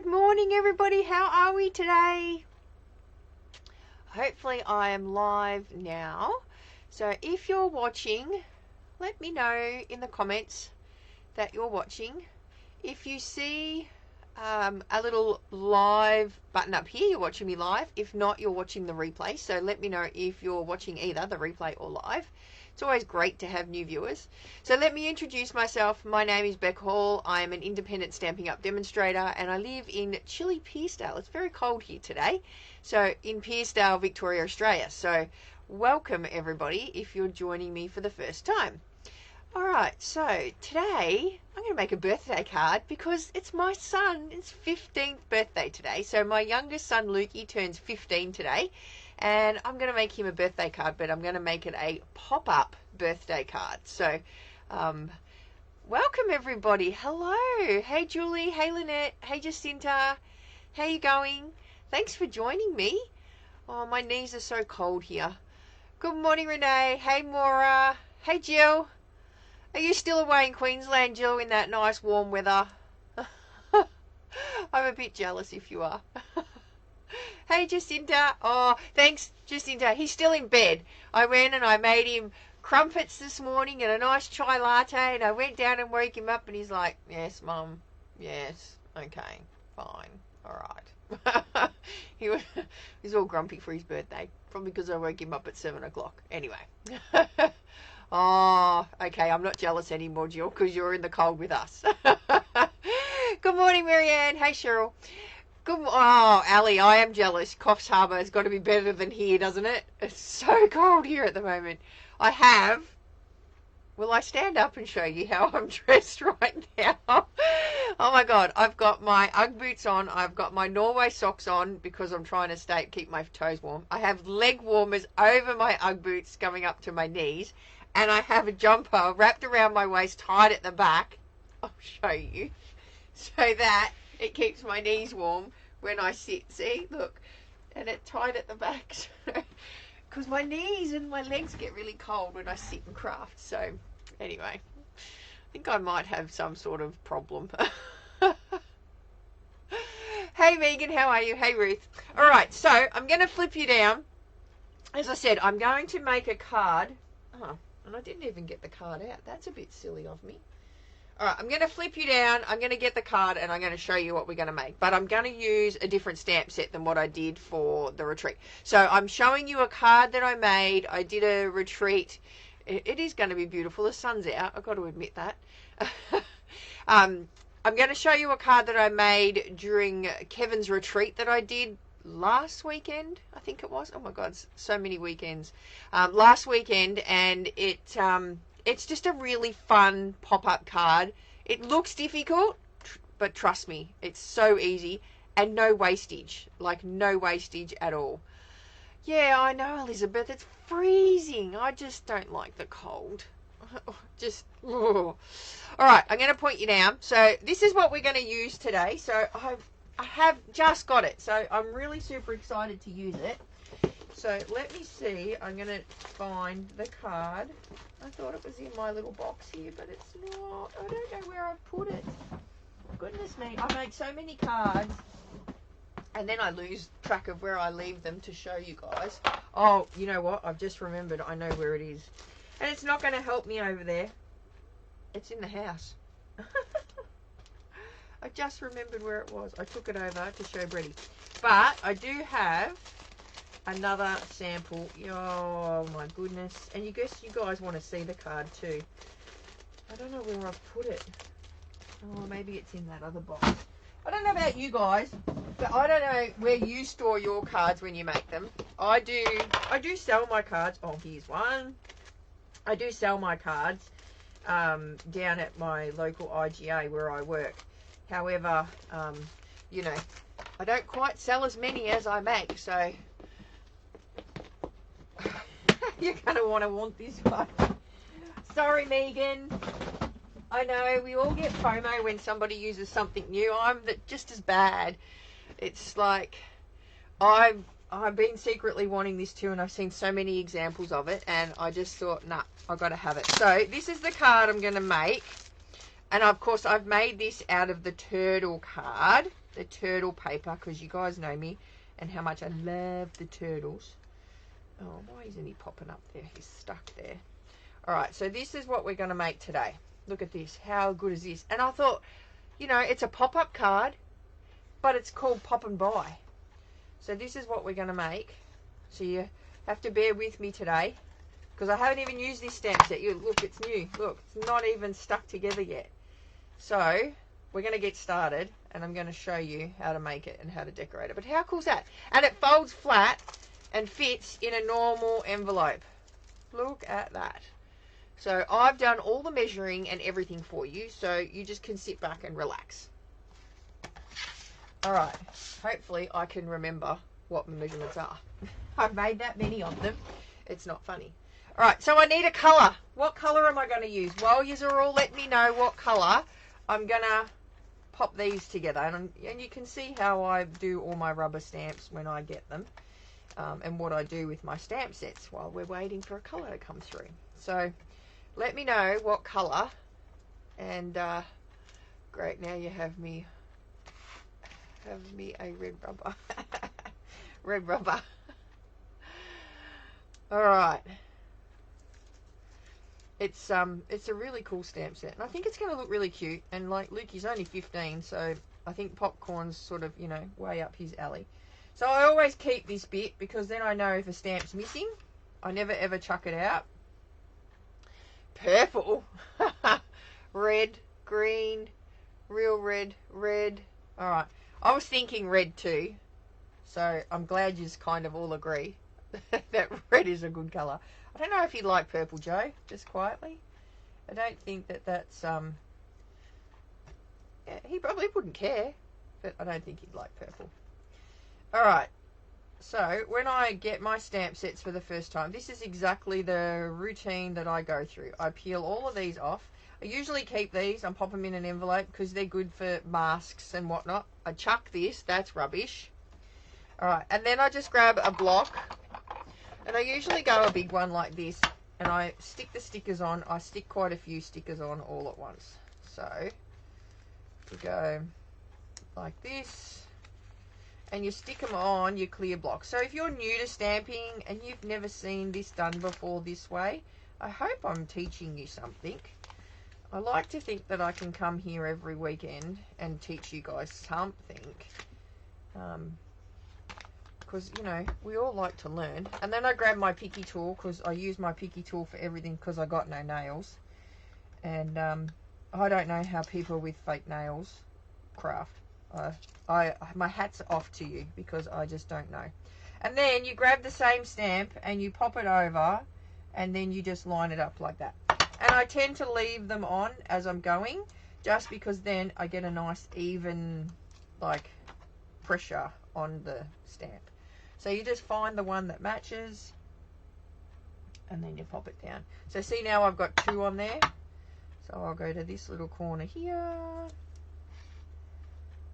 Good morning, everybody. How are we today? Hopefully I am live now. So if you're watching, let me know in the comments that you're watching. If you see a little live button up here, you're watching me live. If not, you're watching the replay. So let me know if you're watching either the replay or live. It's always great to have new viewers. So let me introduce myself. My name is Beck Hall. I am an independent Stampin' Up! Demonstrator and I live in chilly Pearsdale. It's very cold here today. So in Pearsdale, Victoria, Australia. So welcome everybody if you're joining me for the first time. Alright, so today I'm going to make a birthday card because it's my son's 15th birthday today. So my youngest son Lukey turns 15 today. And I'm going to make him a birthday card, but I'm going to make it a pop-up birthday card. So, welcome everybody. Hello. Hey Julie. Hey Lynette. Hey Jacinta. How you going? Thanks for joining me. Oh, my knees are so cold here. Good morning, Renee. Hey Maura. Hey Jill. Are you still away in Queensland, Jill, in that nice warm weather? I'm a bit jealous if you are. Hey Jacinta. Oh, thanks Jacinta. He's still in bed. I went and I made him crumpets this morning and a nice chai latte, and I went down and woke him up and he's like, yes Mum, yes, okay, fine, alright. He's all grumpy for his birthday, probably because I woke him up at 7 o'clock. Anyway. Oh, okay, I'm not jealous anymore, Jill, because you're in the cold with us. Good morning, Marianne. Hey Cheryl. Oh, Ali, I am jealous. Coffs Harbour has got to be better than here, doesn't it? It's so cold here at the moment. Will I stand up and show you how I'm dressed right now? Oh my God, I've got my Ugg boots on. I've got my Norway socks on because I'm trying to keep my toes warm. I have leg warmers over my Ugg boots coming up to my knees. And I have a jumper wrapped around my waist, tied at the back. I'll show you. So that it keeps my knees warm when I sit. See, look, and it's tied at the back because my knees and my legs get really cold when I sit and craft. So anyway, I think I might have some sort of problem. Hey Megan, how are you? Hey Ruth. All right, so I'm going to flip you down. As I said, I'm going to make a card. Oh, and I didn't even get the card out. That's a bit silly of me. All right, I'm going to flip you down. I'm going to get the card and I'm going to show you what we're going to make. But I'm going to use a different stamp set than what I did for the retreat. So I'm showing you a card that I made. I did a retreat. It is going to be beautiful. The sun's out. I've got to admit that. I'm going to show you a card that I made during Kevin's retreat that I did last weekend. I think it was. Oh my God, so many weekends. Last weekend, and it's just a really fun pop-up card. It looks difficult, but trust me, it's so easy and no wastage, like no wastage at all. Yeah, I know, Elizabeth, it's freezing. I just don't like the cold. Just, oh. All right, I'm going to point you down. So this is what we're going to use today. So I have just got it, so I'm really super excited to use it. So let me see. I'm going to find the card. I thought it was in my little box here, but it's not. I don't know where I've put it. Goodness me. I make so many cards, and then I lose track of where I leave them to show you guys. Oh, you know what? I've just remembered. I know where it is. And it's not going to help me over there. It's in the house. I just remembered where it was. I took it over to show Brady. But I do have another sample. Oh my goodness. And you guys want to see the card too. I don't know where I've put it. Oh, maybe it's in that other box. I don't know about you guys, but I don't know where you store your cards when you make them. I do sell my cards. Oh, here's one. I do sell my cards down at my local IGA where I work. However, you know, I don't quite sell as many as I make, so you're going to want this one. Sorry, Megan. I know, we all get FOMO when somebody uses something new. I'm just as bad. It's like, I've been secretly wanting this too, and I've seen so many examples of it, and I just thought, nah, I've got to have it. So this is the card I'm going to make. And of course I've made this out of the turtle card, the turtle paper, because you guys know me and how much I love the turtles. Oh, why isn't he popping up there? He's stuck there. Alright, so this is what we're going to make today. Look at this. How good is this? And I thought, you know, it's a pop-up card, but it's called Pop and Buy. So this is what we're going to make. So you have to bear with me today, because I haven't even used this stamp set. Look, it's new. Look, it's not even stuck together yet. So we're going to get started, and I'm going to show you how to make it and how to decorate it. But how cool is that? And it folds flat and fits in a normal envelope. Look at that. So I've done all the measuring and everything for you, so you just can sit back and relax. Alright, hopefully I can remember what my measurements are. I've made that many of them. It's not funny. Alright, so I need a colour. What colour am I going to use? While you are all letting me know what colour, I'm going to pop these together. And you can see how I do all my rubber stamps when I get them. And what I do with my stamp sets while we're waiting for a colour to come through. So let me know what colour, and great, now you have me a red rubber. Red rubber. Alright, it's a really cool stamp set, and I think it's going to look really cute. And like, Lukey's only 15, so I think popcorn's sort of, you know, way up his alley. So I always keep this bit, because then I know if a stamp's missing. I never ever chuck it out. Purple. Red, green, real red, red. Alright. I was thinking red too. So I'm glad you kind of all agree that red is a good colour. I don't know if you'd like purple, Joe, just quietly. I don't think that's... Yeah, he probably wouldn't care, but I don't think he'd like purple. Alright, so when I get my stamp sets for the first time, this is exactly the routine that I go through. I peel all of these off. I usually keep these and pop them in an envelope because they're good for masks and whatnot. I chuck this, that's rubbish. Alright, and then I just grab a block, and I usually go a big one like this, and I stick the stickers on. I stick quite a few stickers on all at once. So, we go like this. And you stick them on your clear block. So if you're new to stamping and you've never seen this done before this way, I hope I'm teaching you something. I like to think that I can come here every weekend and teach you guys something. Because, you know, we all like to learn. And then I grab my picky tool, because I use my picky tool for everything because I got no nails. And I don't know how people with fake nails craft. My hat's off to you, because I just don't know. And then you grab the same stamp and you pop it over, and then you just line it up like that. And I tend to leave them on as I'm going, just because then I get a nice even like pressure on the stamp. So you just find the one that matches, and then you pop it down. So see, now I've got 2 on there. So I'll go to this little corner here.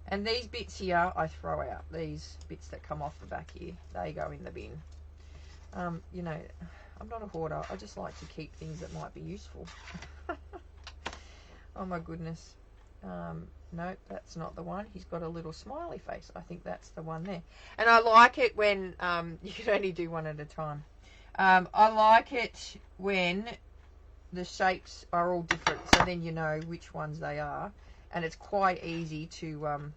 And these bits here, I throw out. These bits that come off the back here, they go in the bin. You know, I'm not a hoarder. I just like to keep things that might be useful. Oh my goodness. No, that's not the one. He's got a little smiley face. I think that's the one there. And I like it when, you can only do one at a time. I like it when the shapes are all different, so then you know which ones they are. And it's quite easy to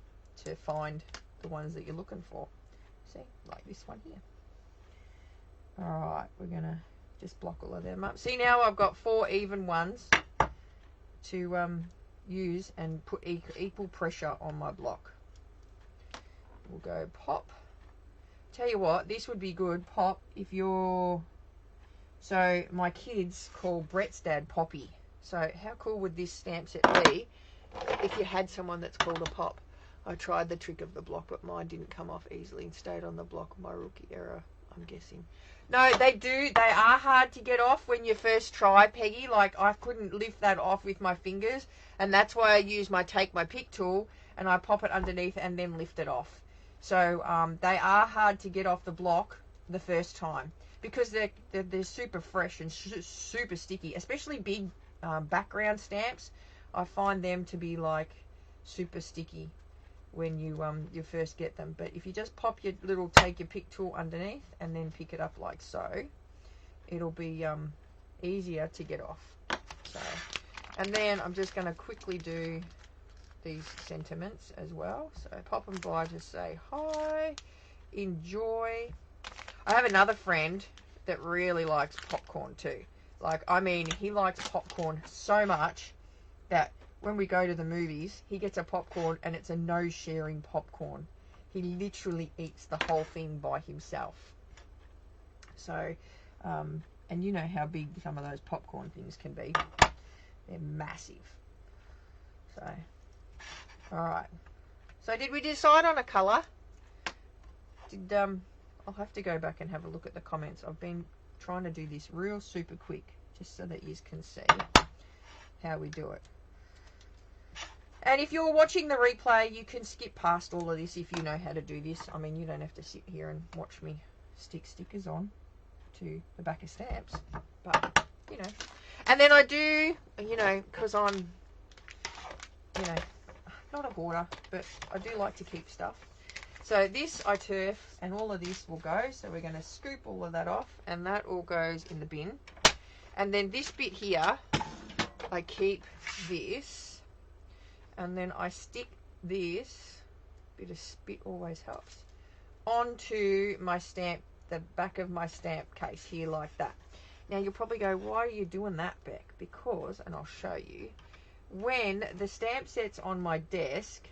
find the ones that you're looking for. See, like this one here. Alright, we're going to just block all of them up. See, now I've got 4 even ones to use and put equal pressure on my block. We'll go pop. Tell you what, this would be good, pop, if you're... So, my kids call Brett's dad Poppy. So, how cool would this stamp set be if you had someone that's called a pop? I tried the trick of the block, but mine didn't come off easily and stayed on the block. My rookie error, I'm guessing. No, they do. They are hard to get off when you first try, Peggy. Like, I couldn't lift that off with my fingers, and that's why I use my take my pick tool, and I pop it underneath and then lift it off. So they are hard to get off the block the first time, because they're super fresh and super sticky, especially big background stamps. I find them to be like super sticky when you first get them. But if you just pop your little, take your pick tool underneath and then pick it up like so, it'll be easier to get off. So, and then I'm just going to quickly do these sentiments as well. So pop them by to say hi, enjoy. I have another friend that really likes popcorn too. Like, I mean, he likes popcorn so much that when we go to the movies, he gets a popcorn and it's a no sharing popcorn. He literally eats the whole thing by himself. So, and you know how big some of those popcorn things can be. They're massive. So, alright. So did we decide on a colour? I'll have to go back and have a look at the comments. I've been trying to do this real super quick, just so that you can see how we do it. And if you're watching the replay, you can skip past all of this if you know how to do this. I mean, you don't have to sit here and watch me stick stickers on to the back of stamps. But, you know. And then I do, you know, because I'm, you know, not a hoarder, but I do like to keep stuff. So this I turf, and all of this will go. So we're going to scoop all of that off, and that all goes in the bin. And then this bit here, I keep this, and then I stick this, bit of spit always helps, onto my stamp, the back of my stamp case here like that. Now you'll probably go, why are you doing that, Beck? Because, and I'll show you, when the stamp set's on my desk,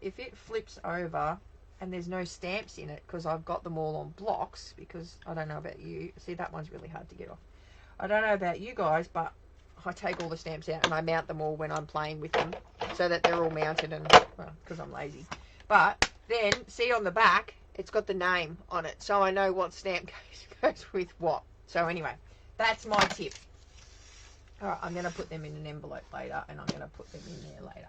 if it flips over and there's no stamps in it, because I've got them all on blocks, because I don't know about you, see that one's really hard to get off. I don't know about you guys, but I take all the stamps out and I mount them all when I'm playing with them, so that they're all mounted, and, well, because I'm lazy. But then, see on the back, it's got the name on it, so I know what stamp case goes with what. So anyway, that's my tip. Alright, I'm going to put them in an envelope later, and I'm going to put them in there later.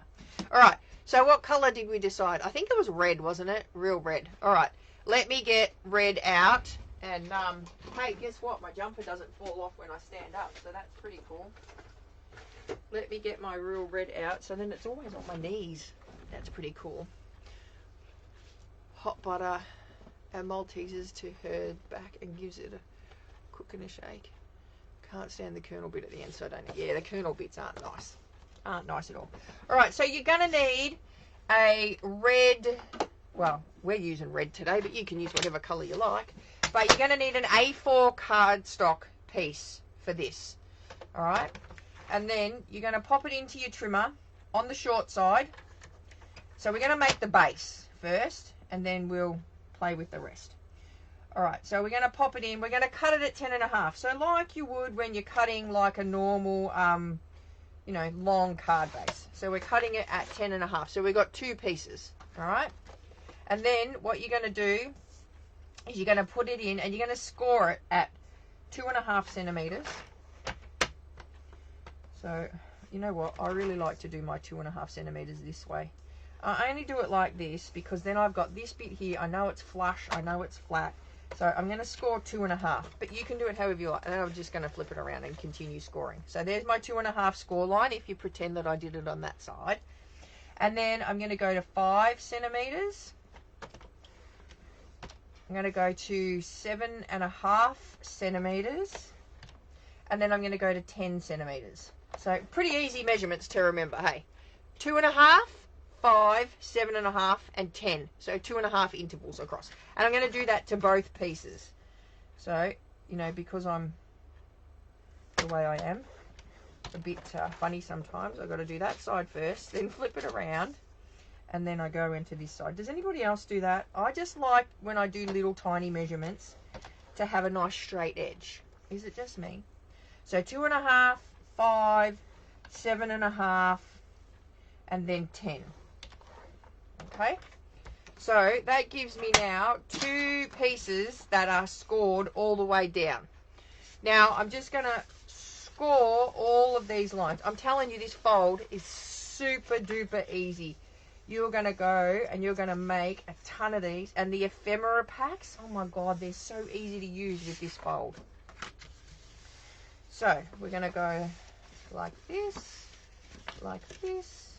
Alright, so what colour did we decide? I think it was red, wasn't it? Real red. Alright, let me get red out. And, hey, guess what? My jumper doesn't fall off when I stand up, so that's pretty cool. Let me get my real red out, so then it's always on my knees. That's pretty cool. Hot butter and Maltesers to her back and gives it a cook and a shake. Can't stand the kernel bit at the end, so I don't. Yeah, the kernel bits aren't nice. Aren't nice at all. Alright, so you're going to need a red, well, we're using red today, but you can use whatever colour you like. But you're going to need an A4 cardstock piece for this. Alright? And then you're going to pop it into your trimmer on the short side. So we're going to make the base first, and then we'll play with the rest. Alright, so we're going to pop it in. We're going to cut it at 10.5. So like you would when you're cutting like a normal, you know, long card base. So we're cutting it at 10.5. So we've got 2 pieces. Alright? And then what you're going to do is you're going to put it in, and you're going to score it at 2.5 centimeters. So, you know what? I really like to do my 2.5 centimeters this way. I only do it like this because then I've got this bit here. I know it's flush. I know it's flat. So I'm going to score 2.5. But you can do it however you like. And then I'm just going to flip it around and continue scoring. So there's my 2.5 score line if you pretend that I did it on that side. And then I'm going to go to 5 centimeters. I'm going to go to 7.5 centimeters. And then I'm going to go to 10 centimeters. So pretty easy measurements to remember, hey. 2.5, 5, 7.5, and 10. So 2.5 intervals across. And I'm going to do that to both pieces. So, you know, because I'm the way I am, a bit funny sometimes, I've got to do that side first, then flip it around, and then I go into this side. Does anybody else do that? I just like, when I do little tiny measurements, to have a nice straight edge. Is it just me? So 2.5, 5, 7.5, and then 10. Okay, so that gives me now 2 pieces that are scored all the way down. Now I'm just going to score all of these lines. I'm telling you, this fold is super duper easy. You're going to go and you're going to make a ton of these, and the ephemera packs, oh my god, they're so easy to use with this fold. So we're going to go like this, like this.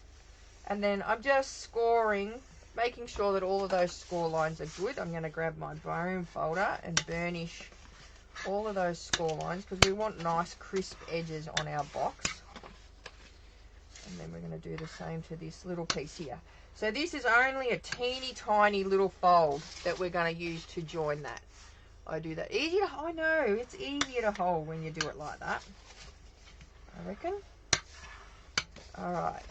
And then I'm just scoring, making sure that all of those score lines are good. I'm going to grab my bone folder and burnish all of those score lines because we want nice crisp edges on our box. And then we're going to do the same to this little piece here. So this is only a teeny tiny little fold that we're going to use to join that. I do that. Easier, I know, it's easier to hold when you do it like that, I reckon. All right.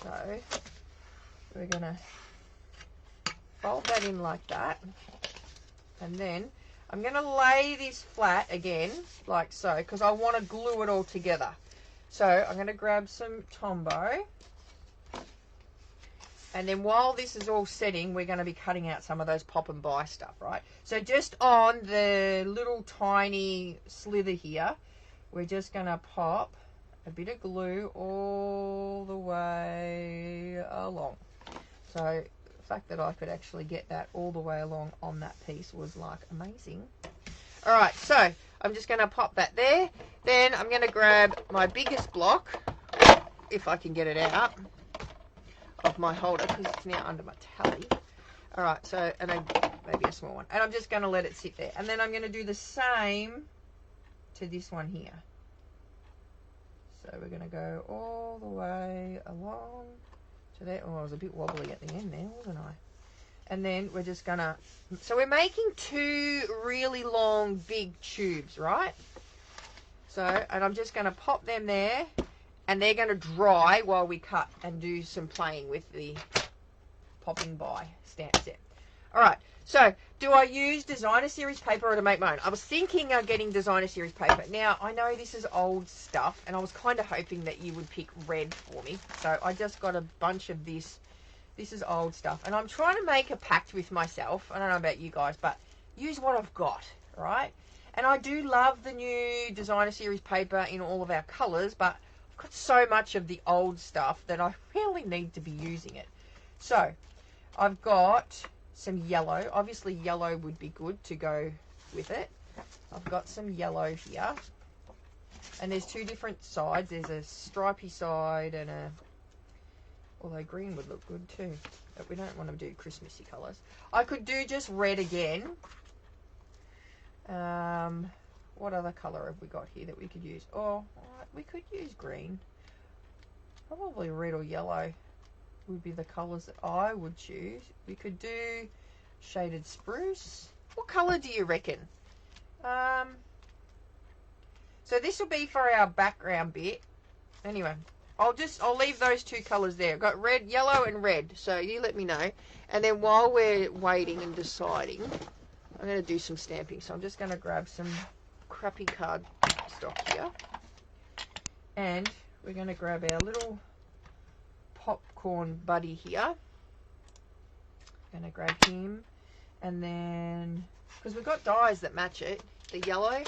So we're going to fold that in like that. And then I'm going to lay this flat again, like so, because I want to glue it all together. So I'm going to grab some Tombow. And then while this is all setting, we're going to be cutting out some of those pop and buy stuff, right? So just on the little tiny slither here, we're just going to pop a bit of glue all the way along. So the fact that I could actually get that all the way along on that piece was like amazing. All right, so I'm just going to pop that there. Then I'm going to grab my biggest block, if I can get it out of my holder, because it's now under my tally. All right, so, and maybe a small one. And I'm just going to let it sit there. And then I'm going to do the same to this one here. So we're going to go all the way along to there. Oh, I was a bit wobbly at the end there, wasn't I? And then we're just going to, so we're making two really long, big tubes, right? So, and I'm just going to pop them there, and they're going to dry while we cut and do some playing with the popping by stamp set. All right, so do I use designer series paper or to make my own? I was thinking of getting designer series paper. Now, I know this is old stuff, and I was kind of hoping that you would pick red for me. So I just got a bunch of this. This is old stuff, and I'm trying to make a pact with myself. I don't know about you guys, but use what I've got, right? And I do love the new designer series paper in all of our colours, but I've got so much of the old stuff that I really need to be using it. So I've got some yellow. Obviously yellow would be good to go with it. I've got some yellow here, and there's two different sides. There's a stripy side and a, although green would look good too, but we don't want to do Christmassy colours. I could do just red again. What other colour have we got here that we could use? Oh, we could use green. Probably red or yellow would be the colours that I would choose. We could do shaded spruce. What colour do you reckon? So this will be for our background bit. Anyway, I'll leave those two colours there. I've got red, yellow and red. So you let me know. And then while we're waiting and deciding, I'm going to do some stamping. So I'm just going to grab some crappy card stock here. And we're going to grab our little popcorn buddy here. I'm going to grab him. And then, because we've got dies that match it. The yellow,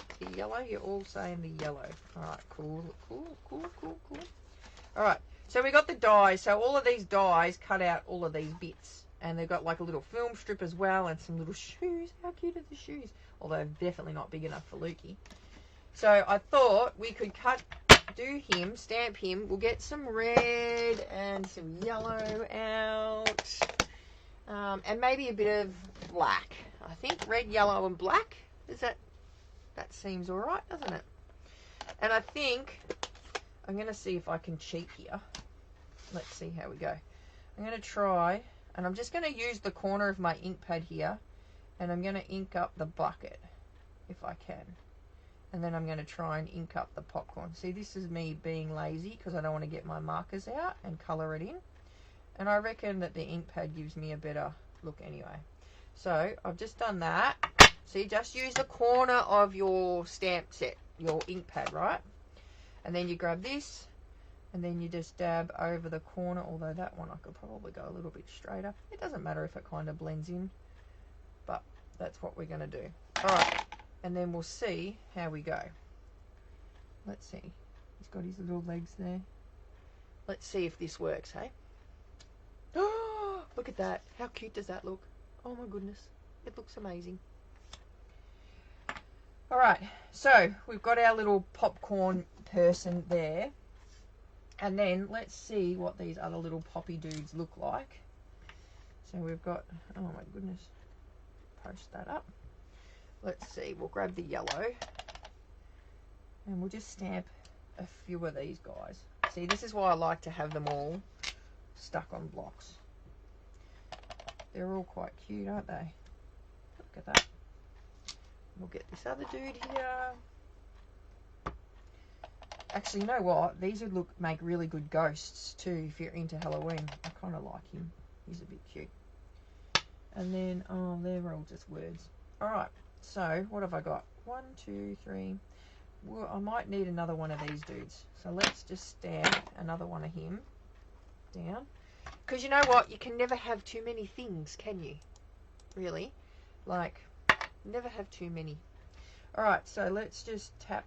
you're all saying the yellow. All right, cool. All right, so we got the dies. So all of these dies cut out all of these bits. And they've got like a little film strip as well and some little shoes. How cute are the shoes? Although definitely not big enough for Lukey. So I thought we could do him, stamp him. We'll get some red and some yellow out. And maybe a bit of black. I think red, yellow and black. That seems all right, doesn't it? And I think I'm going to see if I can cheat here. Let's see how we go. I'm going to try, and I'm just going to use the corner of my ink pad here, and I'm going to ink up the bucket if I can. And then I'm going to try and ink up the popcorn. See, this is me being lazy because I don't want to get my markers out and colour it in. And I reckon that the ink pad gives me a better look anyway. So I've just done that. So you just use the corner of your stamp set, your ink pad, right? And then you grab this, and then you just dab over the corner, although that one I could probably go a little bit straighter. It doesn't matter if it kind of blends in, but that's what we're going to do. All right, and then we'll see how we go. Let's see. He's got his little legs there. Let's see if this works, hey? Oh, look at that. How cute does that look? Oh my goodness. It looks amazing. All right, so we've got our little popcorn person there. And then let's see what these other little poppy dudes look like. So we've got, oh my goodness, post that up. Let's see, we'll grab the yellow and we'll just stamp a few of these guys. See, this is why I like to have them all stuck on blocks. They're all quite cute, aren't they? Look at that. We'll get this other dude here. Actually, you know what? These would make really good ghosts too if you're into Halloween. I kind of like him. He's a bit cute. And then, oh, they're all just words. Alright, so what have I got? 1, 2, 3. Well, I might need another one of these dudes. So let's just stamp another one of him down. Because you know what? You can never have too many things, can you? Really? Like, never have too many. Alright, so let's just tap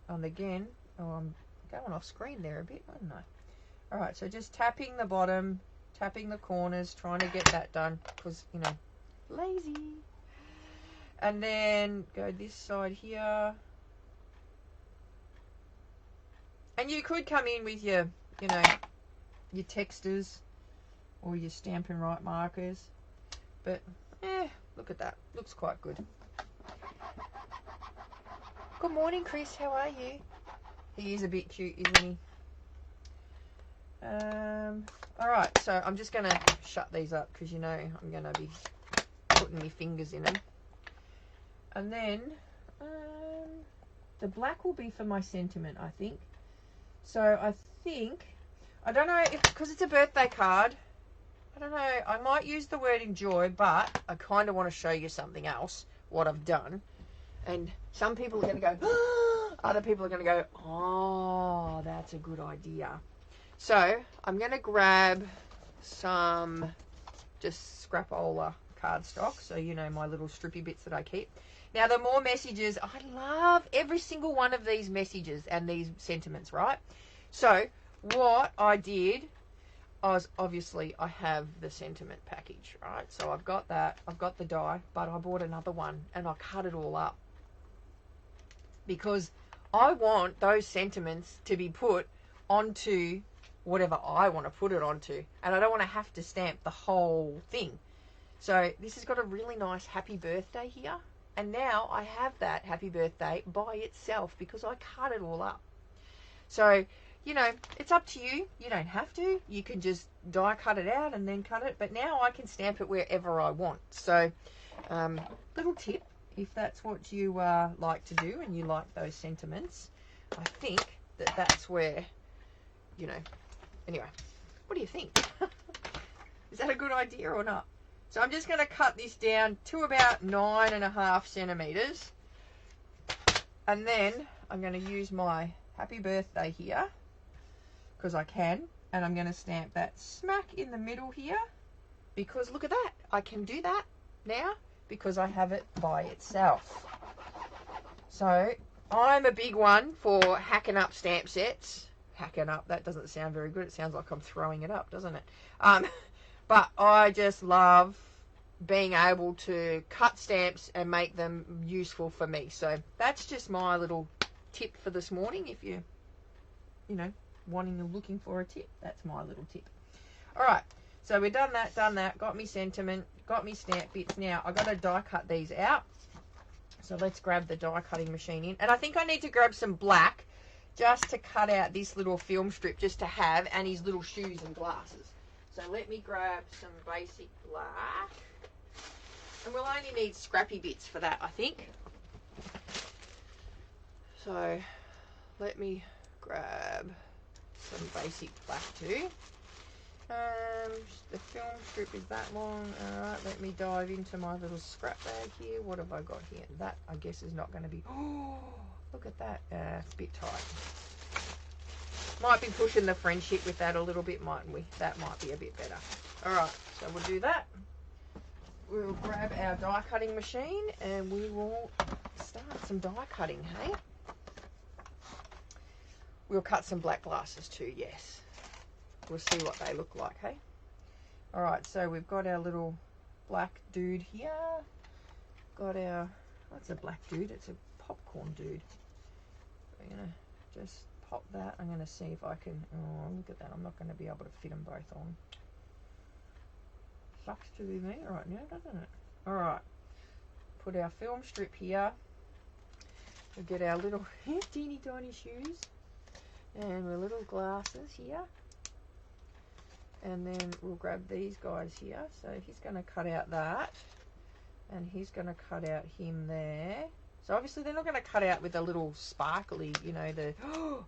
on again. Oh, I'm going off screen there a bit, aren't I? Alright, so just tapping the bottom, tapping the corners, trying to get that done. Because, you know, lazy. And then go this side here. And you could come in with your, you know, your textures or your Stampin' Right markers. But, look at that. Looks quite good. Good morning, Chris. How are you? He is a bit cute, isn't he? Alright, so I'm just going to shut these up because, you know, I'm going to be putting my fingers in them. And then the black will be for my sentiment, I think. So I think, I don't know, if because it's a birthday card, I don't know, I might use the word enjoy, but I kind of want to show you something else, what I've done. And some people are going to go, other people are going to go, oh, that's a good idea. So I'm going to grab some just scrapola cardstock, so you know my little strippy bits that I keep. Now the more messages, I love every single one of these messages and these sentiments, right? So what I did was, obviously I have the sentiment package, right? So I've got that, I've got the die, but I bought another one and I cut it all up because I want those sentiments to be put onto whatever I want to put it onto, and I don't want to have to stamp the whole thing. So this has got a really nice happy birthday here, and now I have that happy birthday by itself because I cut it all up. So, you know, it's up to you. You don't have to. You can just die cut it out and then cut it, but now I can stamp it wherever I want. So, little tip, if that's what you like to do and you like those sentiments, I think that that's where, you know, anyway, what do you think? Is that a good idea or not? So I'm just going to cut this down to about 9.5 centimeters. And then I'm going to use my happy birthday here, because I can. And I'm going to stamp that smack in the middle here. Because look at that. I can do that now because I have it by itself. So I'm a big one for hacking up stamp sets. Hacking up, that doesn't sound very good. It sounds like I'm throwing it up, doesn't it? But I just love being able to cut stamps and make them useful for me. So that's just my little tip for this morning. If you know, looking for a tip, that's my little tip. All right, so we've done that, got me sentiment, got me stamp bits. Now I've got to die cut these out. So let's grab the die cutting machine in. And I think I need to grab some black just to cut out this little film strip just to have, and his little shoes and glasses. So let me grab some basic black. And we'll only need scrappy bits for that, I think. So let me grab some basic black too. The film strip is that long. Alright, let me dive into my little scrap bag here. What have I got here? That, I guess, is not going to be... Oh, look at that. It's a bit tight. Might be pushing the friendship with that a little bit, mightn't we? That might be a bit better. Alright, so we'll do that. We'll grab our die cutting machine and we will start some die cutting, hey? We'll cut some black glasses too, yes. We'll see what they look like, hey? Alright, so we've got our little black dude here. Got our, what's a black dude? It's a popcorn dude. We're going to just pop that. I'm going to see if I can, oh, look at that. I'm not going to be able to fit them both on. Sucks to be me right now, doesn't it? Alright, put our film strip here. We'll get our little teeny tiny shoes and our little glasses here. And then we'll grab these guys here. So he's going to cut out that. And he's going to cut out him there. So obviously they're not going to cut out with the little sparkly, you know, the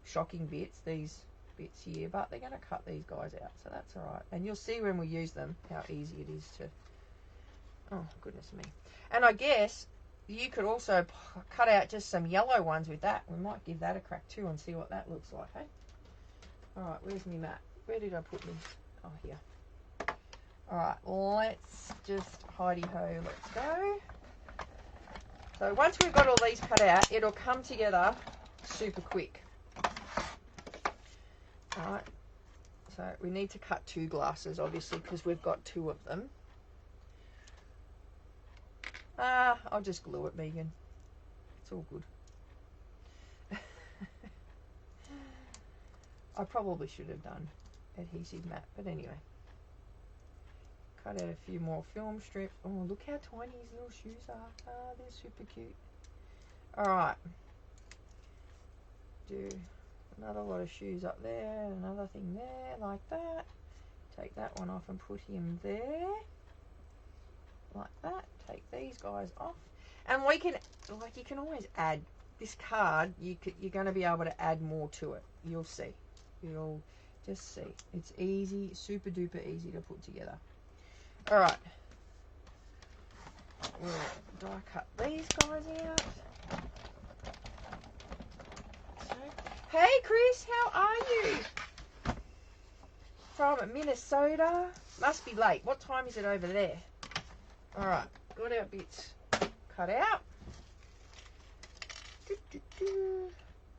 shocking bits, these bits here. But they're going to cut these guys out. So that's all right. And you'll see when we use them how easy it is to... Oh, goodness me. And I guess you could also cut out just some yellow ones with that. We might give that a crack too and see what that looks like, hey? All right, where's me mat? Where did I put me? Oh, here. Alright, let's just hidey-ho, let's go. So once we've got all these cut out, it'll come together super quick. Alright, so we need to cut 2 glasses, obviously, because we've got 2 of them. I'll just glue it, Megan. It's all good. I probably should have done adhesive mat, but anyway. Cut out a few more film strips. Oh, look how tiny his little shoes are. Ah, they're super cute. Alright. Do another lot of shoes up there, another thing there, like that. Take that one off and put him there. Like that. Take these guys off. And we can, like, you can always add, this card, you're going to be able to add more to it. You'll see. You'll just see. It's easy, super duper easy to put together. Alright. We'll die cut these guys out. So, hey Chris, how are you? From Minnesota. Must be late. What time is it over there? Alright, got our bits cut out.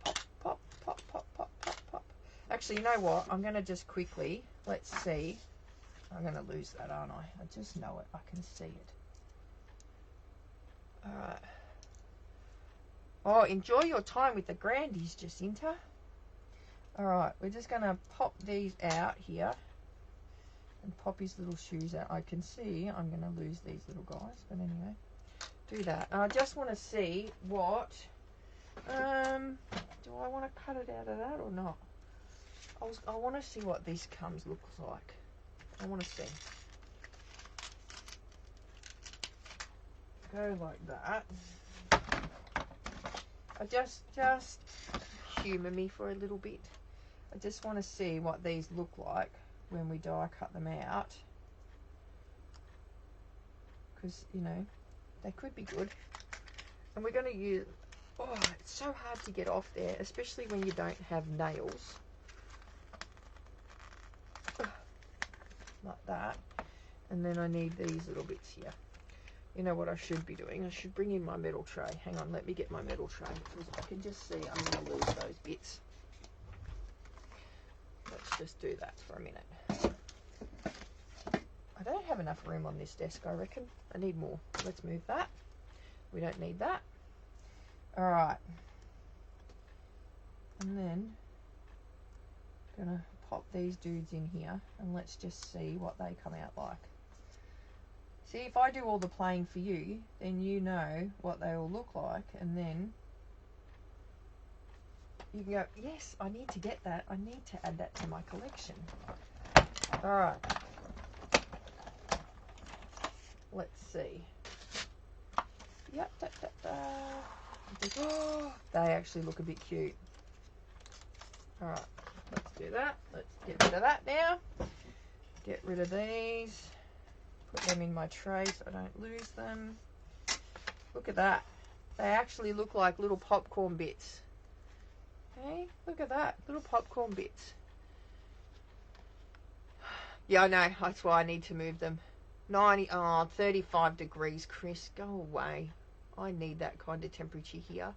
Pop, pop, pop, pop, pop, pop, pop. Actually, you know what? I'm going to just quickly, let's see. I'm going to lose that, aren't I? I just know it. I can see it. Alright. Oh, enjoy your time with the Grandies, Jacinta. Alright, we're just going to pop these out here. And pop his little shoes out. I can see I'm going to lose these little guys. But anyway, do that. I just want to see what... do I want to cut it out of that or not? I want to see what this comes looks like. I want to see. Go like that. I just humour me for a little bit. I just want to see what these look like when we die cut them out. Because, you know, they could be good. And we're going to use... Oh, it's so hard to get off there, especially when you don't have nails. Like that. And then I need these little bits here. You know what I should be doing? I should bring in my metal tray. Hang on, let me get my metal tray, because I can just see I'm going to lose those bits. Let's just do that for a minute. I don't have enough room on this desk, I reckon. I need more. Let's move that. We don't need that. Alright. And then I'm going to pop these dudes in here and let's just see what they come out like. See, if I do all the playing for you, then you know what they all look like, and then you can go, yes, I need to get that. I need to add that to my collection. Alright. Let's see. Yep, oh, they actually look a bit cute. Alright, let's do that. Let's get rid of that now. Get rid of these. Put them in my tray so I don't lose them. Look at that. They actually look like little popcorn bits. Hey, look at that. Little popcorn bits. Yeah, I know. That's why I need to move them. 35 degrees, Chris. Go away. I need that kind of temperature here.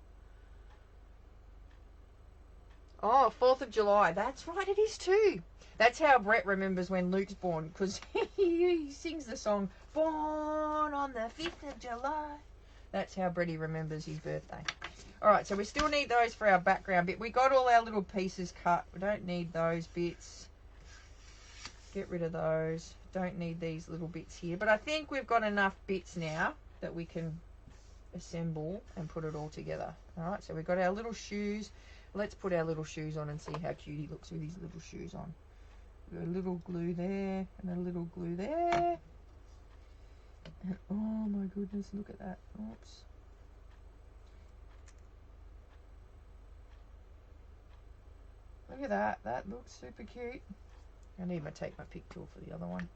Oh, 4th of July. That's right, it is too. That's how Brett remembers when Luke's born, because he sings the song, Born on the 5th of July. That's how Brady remembers his birthday. Alright, so we still need those for our background bit. We got all our little pieces cut. We don't need those bits. Get rid of those. Don't need these little bits here. But I think we've got enough bits now that we can assemble and put it all together. Alright, so we've got our little shoes. Let's put our little shoes on and see how cute he looks with his little shoes on. We've got a little glue there and a little glue there. And oh my goodness, look at that. Oops. Look at that. That looks super cute. I need to take my pick tool for the other one.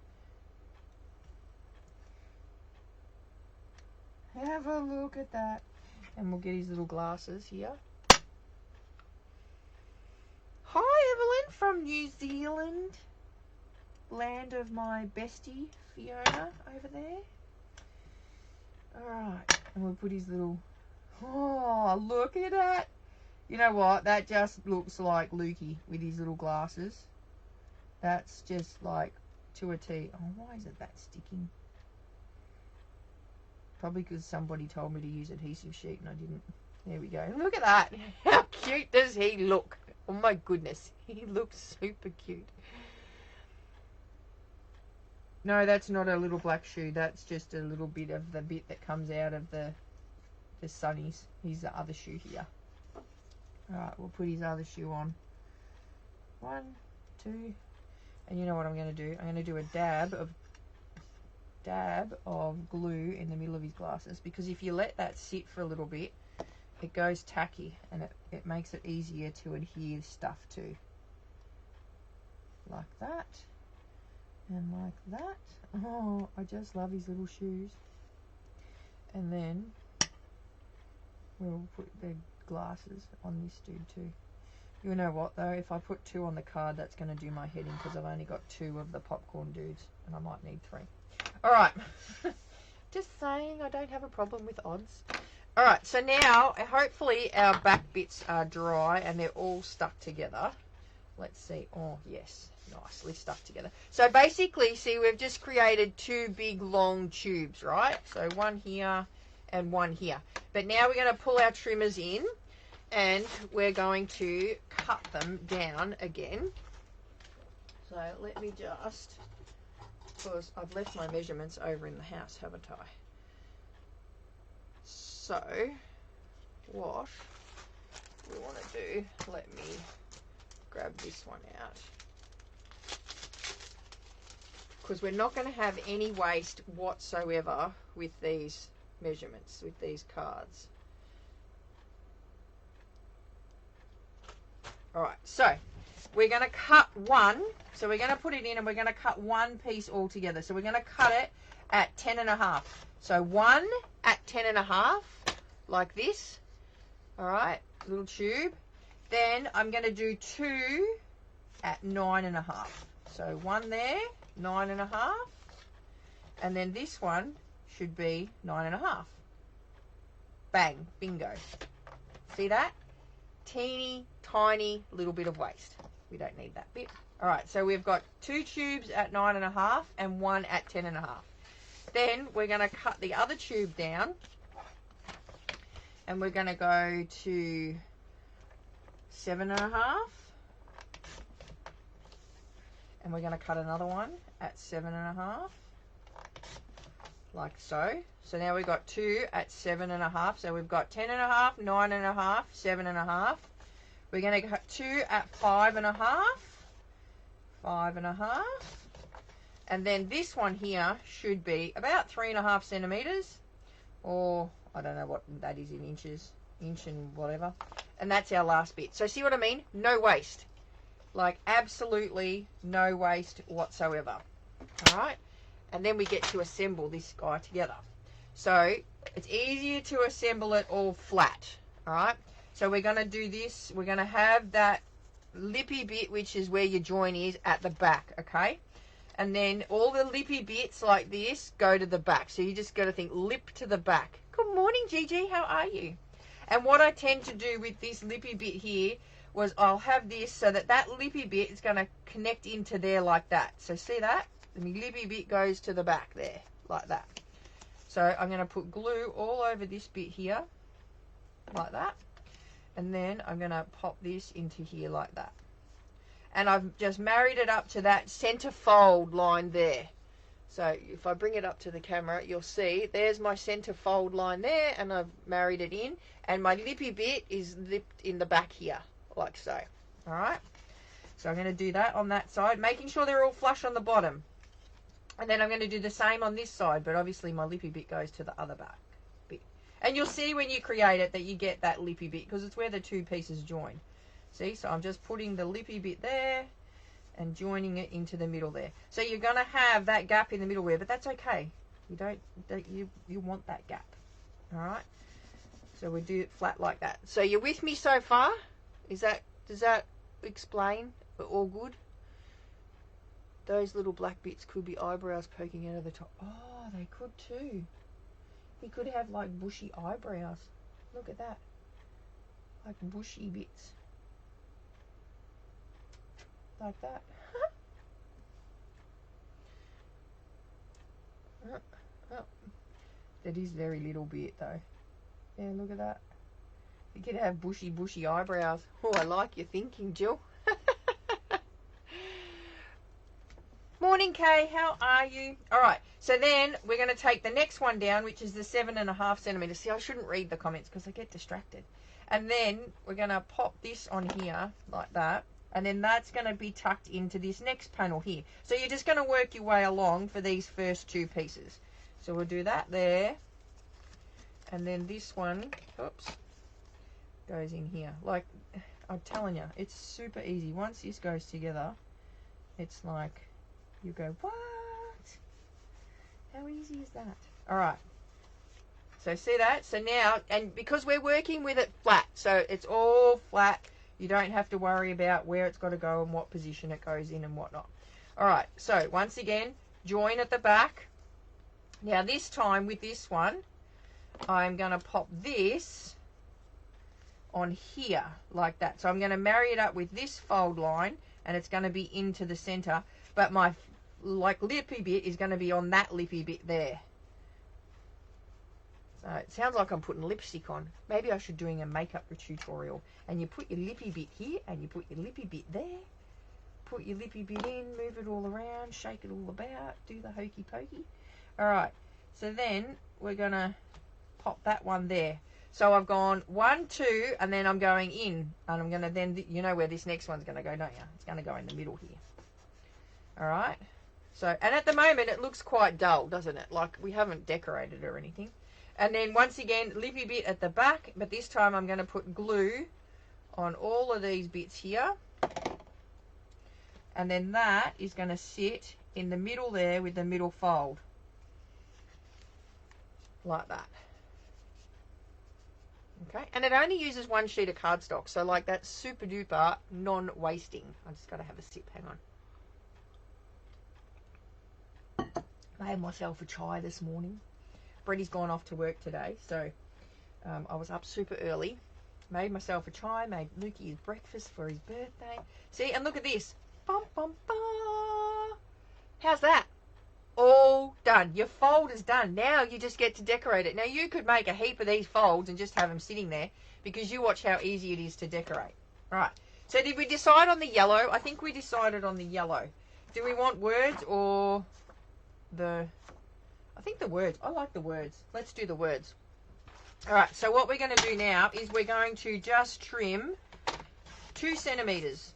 Have a look at that. And we'll get his little glasses here. Hi, Evelyn from New Zealand. Land of my bestie, Fiona, over there. Alright. And we'll put his little... Oh, look at that. You know what? That just looks like Lukey with his little glasses. That's just like to a T. Oh, why is it that sticking? Probably because somebody told me to use adhesive sheet and I didn't. There we go. Look at that. How cute does he look? Oh my goodness. He looks super cute. No, that's not a little black shoe. That's just a little bit of the bit that comes out of the sunnies. Here's the other shoe here. Alright, we'll put his other shoe on. 1, 2. And you know what I'm going to do? I'm going to do a dab of glue in the middle of his glasses, because if you let that sit for a little bit, it goes tacky and it makes it easier to adhere stuff to. Like that. And like that. Oh, I just love his little shoes. And then we'll put the glasses on this dude too. You know what though, if I put 2 on the card, that's going to do my head in, because I've only got 2 of the popcorn dudes and I might need 3. Alright, just saying, I don't have a problem with odds. Alright, so now hopefully our back bits are dry and they're all stuck together. Let's see. Oh yes, nicely stuck together. So basically, see, we've just created 2 big long tubes, right? So one here and one here. But now we're going to pull our trimmers in and we're going to cut them down again. So let me just, because I've left my measurements over in the house, haven't I? So what we want to do, let me grab this one out, because we're not going to have any waste whatsoever with these measurements, with these cards. Alright, so we're going to cut one. So we're going to put it in and we're going to cut one piece all together. So we're going to cut it at 10.5. So 1 at 10.5, like this. Alright, little tube. Then I'm going to do 2 at 9.5. So 1 there, 9.5. And then this one should be 9.5. Bang, bingo. See that? Teeny tiny little bit of waste. We don't need that bit. Alright, so we've got 2 tubes at 9.5 and 1 at 10.5. Then we're going to cut the other tube down and we're going to go to 7.5, and we're going to cut another one at 7.5, like so. So now we've got 2 at 7.5. So we've got 10.5, 9.5, 7.5. We're going to cut 2 at 5.5, 5.5. And then this one here should be about 3.5 centimeters, or I don't know what that is in inches, inch and whatever. And that's our last bit. So see what I mean? No waste. Like absolutely no waste whatsoever. All right. And then we get to assemble this guy together. So it's easier to assemble it all flat. All right. So we're going to do this. We're going to have that lippy bit, which is where your join is, at the back. Okay. And then all the lippy bits like this go to the back. So you just got to think lip to the back. Good morning, Gigi. How are you? And what I tend to do with this lippy bit here was I'll have this so that that lippy bit is going to connect into there like that. So see that? The lippy bit goes to the back there, like that. So I'm going to put glue all over this bit here, like that. And then I'm going to pop this into here like that. And I've just married it up to that center fold line there. So if I bring it up to the camera, you'll see there's my center fold line there, and I've married it in. And my lippy bit is lipped in the back here, like so. All right. So I'm going to do that on that side, making sure they're all flush on the bottom. And then I'm going to do the same on this side, but obviously my lippy bit goes to the other back bit. And you'll see when you create it that you get that lippy bit because it's where the two pieces join. See, so I'm just putting the lippy bit there and joining it into the middle there. So you're going to have that gap in the middle there, but that's okay. You want that gap. All right. So we do it flat like that. So you're with me so far? Does that explain? All good? Those little black bits could be eyebrows poking out of the top. Oh, they could too. He could have like bushy eyebrows. Look at that. Like bushy bits. Like that. Oh. That is very little bit though. Yeah, look at that. You could have bushy eyebrows. Oh, I like your thinking, Jill. Morning, Kay. How are you? All right. So then we're going to take the next one down, which is the 7.5 centimeters. See, I shouldn't read the comments because I get distracted. And then we're going to pop this on here like that. And then that's going to be tucked into this next panel here. So you're just going to work your way along for these first two pieces. So we'll do that there. And then this one, oops, goes in here. Like, I'm telling you, it's super easy. Once this goes together, it's like, you go, what? How easy is that? All right. So see that? So now, and because we're working with it flat, so it's all flat, you don't have to worry about where it's got to go and what position it goes in and whatnot. All right. So once again, join at the back. Now this time with this one, I'm going to pop this on here like that. So I'm going to marry it up with this fold line, and it's going to be into the center. But my like lippy bit is going to be on that lippy bit there. So it sounds like I'm putting lipstick on. Maybe I should doing a makeup tutorial. And you put your lippy bit here, and you put your lippy bit there. Put your lippy bit in, move it all around, shake it all about, do the hokey pokey. All right. So then we're going to pop that one there. So I've gone 1, 2, and then I'm going in. And I'm going to then, you know where this next one's going to go, don't you? It's going to go in the middle here. All right. So, and at the moment it looks quite dull, doesn't it? Like we haven't decorated or anything. And then once again, lippy bit at the back, but this time I'm going to put glue on all of these bits here. And then that is going to sit in the middle there with the middle fold. Like that. Okay, and it only uses 1 sheet of cardstock, so like that's super duper non-wasting. I just got to have a sip, hang on. Made myself a chai this morning. Freddie's gone off to work today, so I was up super early. Made myself a chai, made Lukey his breakfast for his birthday. See, and look at this. Bum, bum, bum. How's that? All done. Your fold is done. Now you just get to decorate it. Now you could make a heap of these folds and just have them sitting there because you watch how easy it is to decorate. Right. So did we decide on the yellow? I think we decided on the yellow. Do we want words or the... I think the words. I like the words. Let's do the words. All right. So what we're going to do now is we're going to just trim 2 centimeters.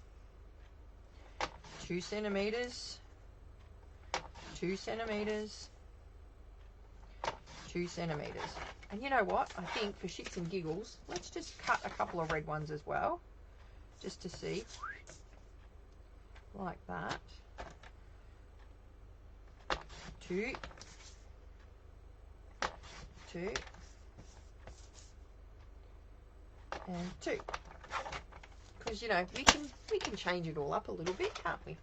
2 centimeters. 2 centimeters. 2 centimeters. And you know what? I think for shits and giggles, let's just cut a couple of red ones as well. Just to see. Like that. 2. 2. And 2. Because, you know, we can change it all up a little bit, can't we?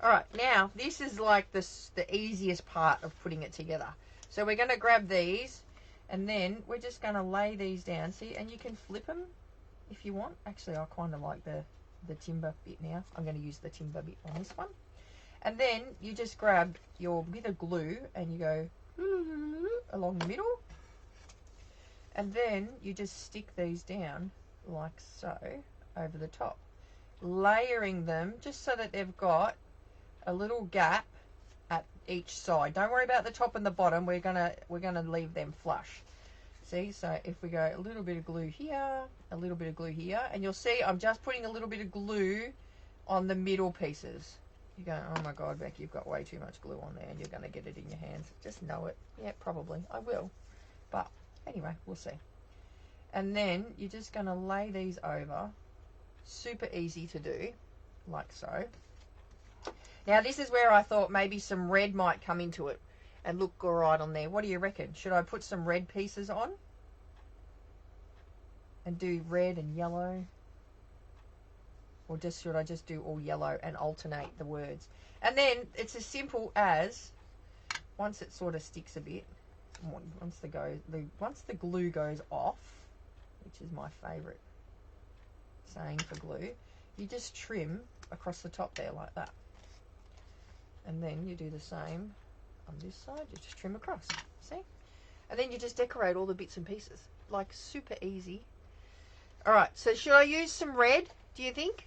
All right, now this is like the easiest part of putting it together. So we're going to grab these, and then we're just going to lay these down. See, and you can flip them if you want. Actually, I kind of like the timber bit now. I'm going to use the timber bit on this one. And then you just grab your bit of glue and you go along the middle. And then you just stick these down like so over the top, layering them just so that they've got a little gap at each side. Don't worry about the top and the bottom. We're gonna leave them flush. See, so if we go a little bit of glue here, a little bit of glue here, and you'll see I'm just putting a little bit of glue on the middle pieces. You're going, oh my God, Beck, you've got way too much glue on there and you're going to get it in your hands. Just know it. Yeah, probably. I will. But anyway, we'll see. And then you're just going to lay these over. Super easy to do, like so. Now, this is where I thought maybe some red might come into it and look all right on there. What do you reckon? Should I put some red pieces on? And do red and yellow? Or should I just do all yellow and alternate the words? And then it's as simple as, once it sort of sticks a bit, once the glue goes off, which is my favourite saying for glue, you just trim across the top there like that. And then you do the same on this side, you just trim across, see? And then you just decorate all the bits and pieces, like super easy. All right, so should I use some red, do you think?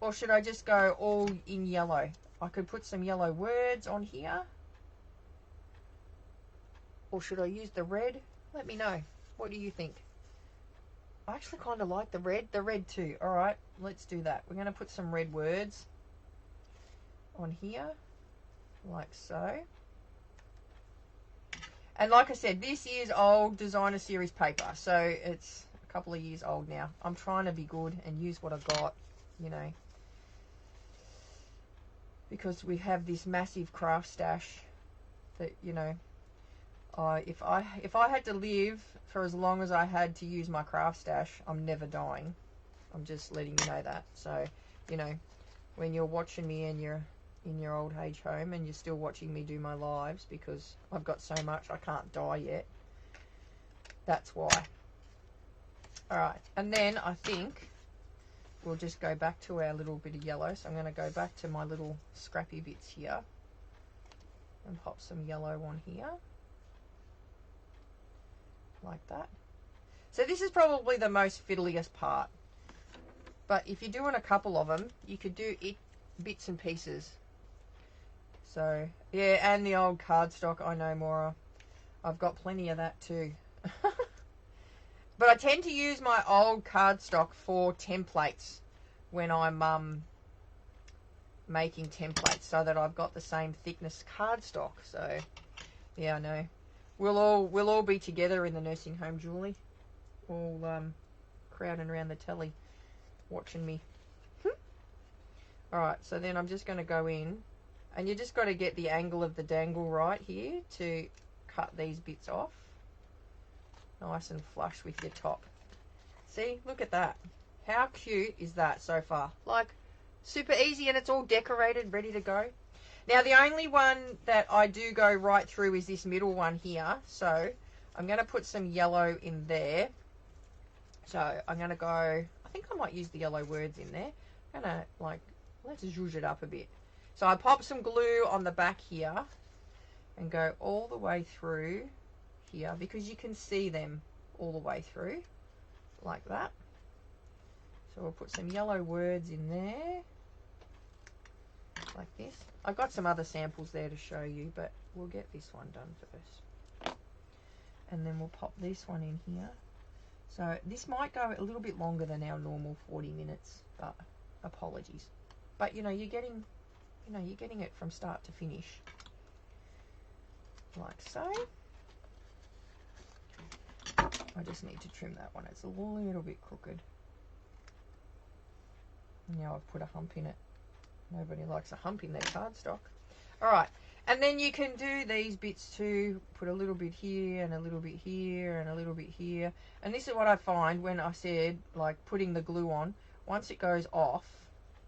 Or should I just go all in yellow? I could put some yellow words on here. Or should I use the red? Let me know. What do you think? I actually kind of like the red too. All right, let's do that. We're going to put some red words on here, like so. And like I said, this is old designer series paper, so it's a couple of years old now. I'm trying to be good and use what I've got, you know, because we have this massive craft stash that, you know, if I had to live for as long as I had to use my craft stash, I'm never dying. I'm just letting you know that. So, you know, when you're watching me and you're in your old age home and you're still watching me do my lives because I've got so much I can't die yet, that's why. All right, and then I think we'll just go back to our little bit of yellow. So I'm going to go back to my little scrappy bits here and pop some yellow on here like that. So this is probably the most fiddliest part, but if you're doing a couple of them, you could do it bits and pieces. So yeah, and the old cardstock, I know, Maura, I've got plenty of that too. But I tend to use my old cardstock for templates when I'm making templates, so that I've got the same thickness cardstock. So yeah, I know. We'll all be together in the nursing home, Julie. All crowding around the telly, watching me. All right, so then I'm just going to go in, and you just got to get the angle of the dangle right here to cut these bits off. Nice and flush with your top. See, look at that. How cute is that so far? Like, super easy, and it's all decorated, ready to go. Now, the only one that I do go right through is this middle one here. So I'm going to put some yellow in there. So I'm going to go, I think I might use the yellow words in there. I'm going to, like, let's zhuzh it up a bit. So I pop some glue on the back here and go all the way through here, because you can see them all the way through like that. So we'll put some yellow words in there like this. I've got some other samples there to show you, but we'll get this one done first. And then we'll pop this one in here. So this might go a little bit longer than our normal 40 minutes, but apologies. But you know, you're getting it from start to finish. Like so. I just need to trim that one. It's a little bit crooked. Now I've put a hump in it. Nobody likes a hump in their cardstock. All right, and then you can do these bits too. Put a little bit here and a little bit here and a little bit here. And this is what I find when I said, like, putting the glue on. Once it goes off,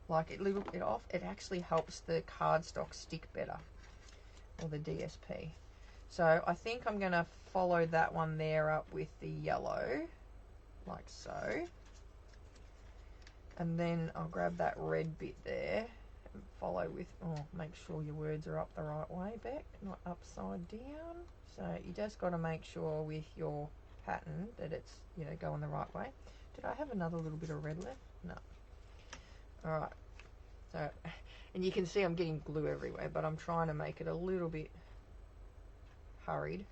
like a little bit off, it actually helps the cardstock stick better, or the DSP. So I think I'm going to follow that one there up with the yellow, like so. And then I'll grab that red bit there follow with, make sure your words are up the right way, Beck, not upside down. So you just got to make sure with your pattern that it's, going the right way. Did I have another little bit of red left? No. All right. So, and you can see I'm getting glue everywhere, but I'm trying to make it a little bit hurried,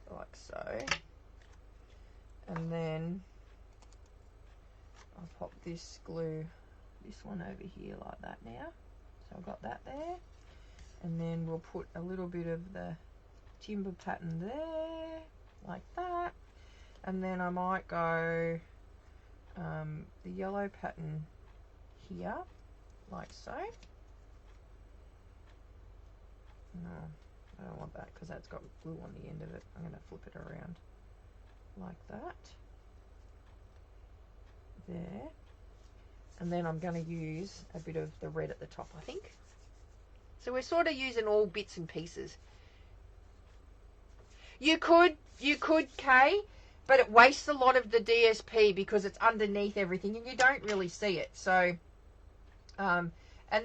like so. And then I'll pop this glue, this one over here like that now. So I've got that there. And then we'll put a little bit of the timber pattern there, like that. And then I might go the yellow pattern here, like so. No, I don't want that because that's got glue on the end of it. I'm going to flip it around like that. There. And then I'm going to use a bit of the red at the top, I think. So we're sort of using all bits and pieces. You could, Kay, but it wastes a lot of the DSP because it's underneath everything and you don't really see it. So, and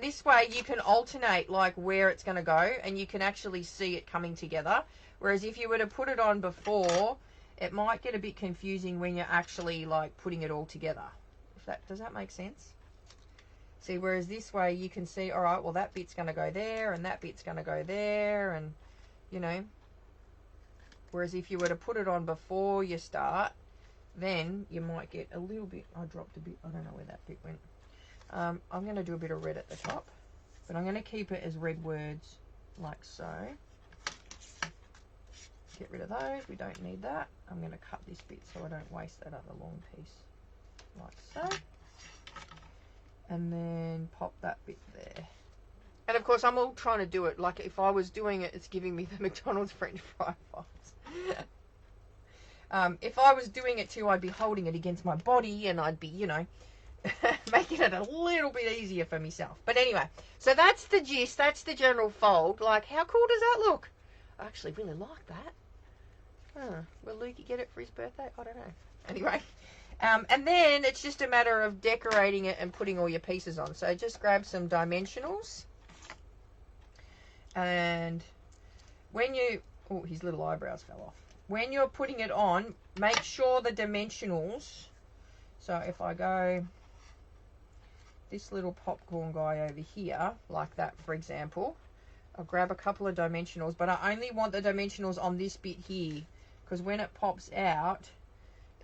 this way you can alternate like where it's going to go and you can actually see it coming together. Whereas if you were to put it on before, it might get a bit confusing when you're actually like putting it all together. Does that make sense? See, whereas this way you can see, all right, well that bit's going to go there and that bit's going to go there, and whereas if you were to put it on before you start, then you might get a little bit, I dropped a bit, I don't know where that bit went. I'm going to do a bit of red at the top, but I'm going to keep it as red words like so. Get rid of those, we don't need that. I'm going to cut this bit so I don't waste that other long piece, like so. And then pop that bit there. And of course I'm all trying to do it, like if I was doing it, it's giving me the McDonald's French fry vibes. If I was doing it too, I'd be holding it against my body and I'd be, making it a little bit easier for myself. But anyway, so that's the gist, that's the general fold. Like, how cool does that look? I actually really like that. Will Lukey get it for his birthday? I don't know. Anyway, and then it's just a matter of decorating it and putting all your pieces on. So just grab some dimensionals. And when you, oh, his little eyebrows fell off. When you're putting it on, make sure the dimensionals, so if I go this little popcorn guy over here, like that for example, I'll grab a couple of dimensionals, but I only want the dimensionals on this bit here, because when it pops out,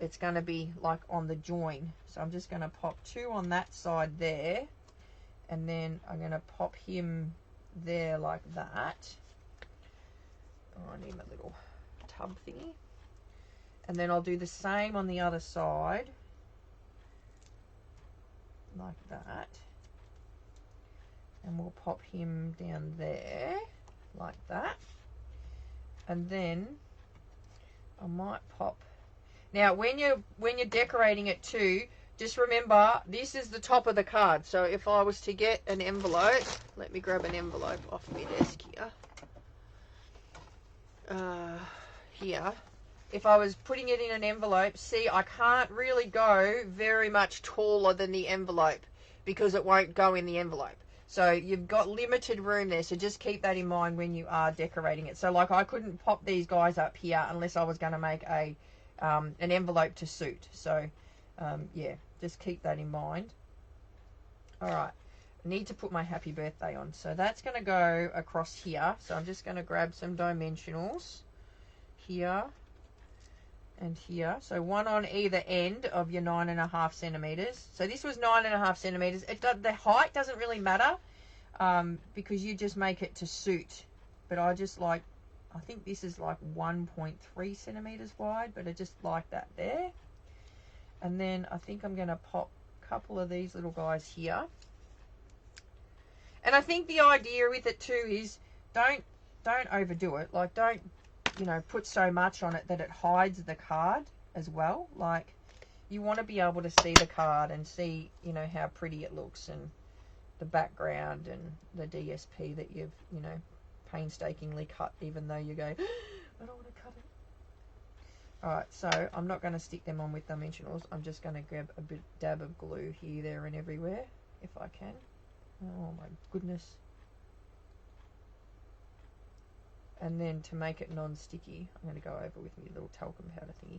it's going to be like on the join. So I'm just going to pop 2 on that side there, and then I'm going to pop him there like that. Oh, I need my little tub thingy. And then I'll do the same on the other side, like that. And we'll pop him down there, like that. And then I might pop. Now, when you're decorating it too, just remember this is the top of the card. So if I was to get an envelope, let me grab an envelope off my desk here. Here. If I was putting it in an envelope, see, I can't really go very much taller than the envelope because it won't go in the envelope. So you've got limited room there, so just keep that in mind when you are decorating it. So like I couldn't pop these guys up here unless I was going to make a an envelope to suit. So yeah, just keep that in mind. All right, I need to put my happy birthday on. So that's going to go across here. So I'm just going to grab some dimensionals here and here. So 1 on either end of your 9.5 centimeters. So this was 9.5 centimeters. The height doesn't really matter because you just make it to suit. But I just like, I think this is like 1.3 centimeters wide, but I just like that there. And then I think I'm going to pop a couple of these little guys here. And I think the idea with it too is don't overdo it. Like don't, put so much on it that it hides the card as well. Like you want to be able to see the card and see, how pretty it looks and the background and the DSP that you've, painstakingly cut, even though you go, I don't want to cut it. All right, so I'm not going to stick them on with dimensionals. I'm just going to grab a dab of glue here, there and everywhere, if I can. Oh my goodness. And then to make it non-sticky, I'm going to go over with my little talcum powder thingy.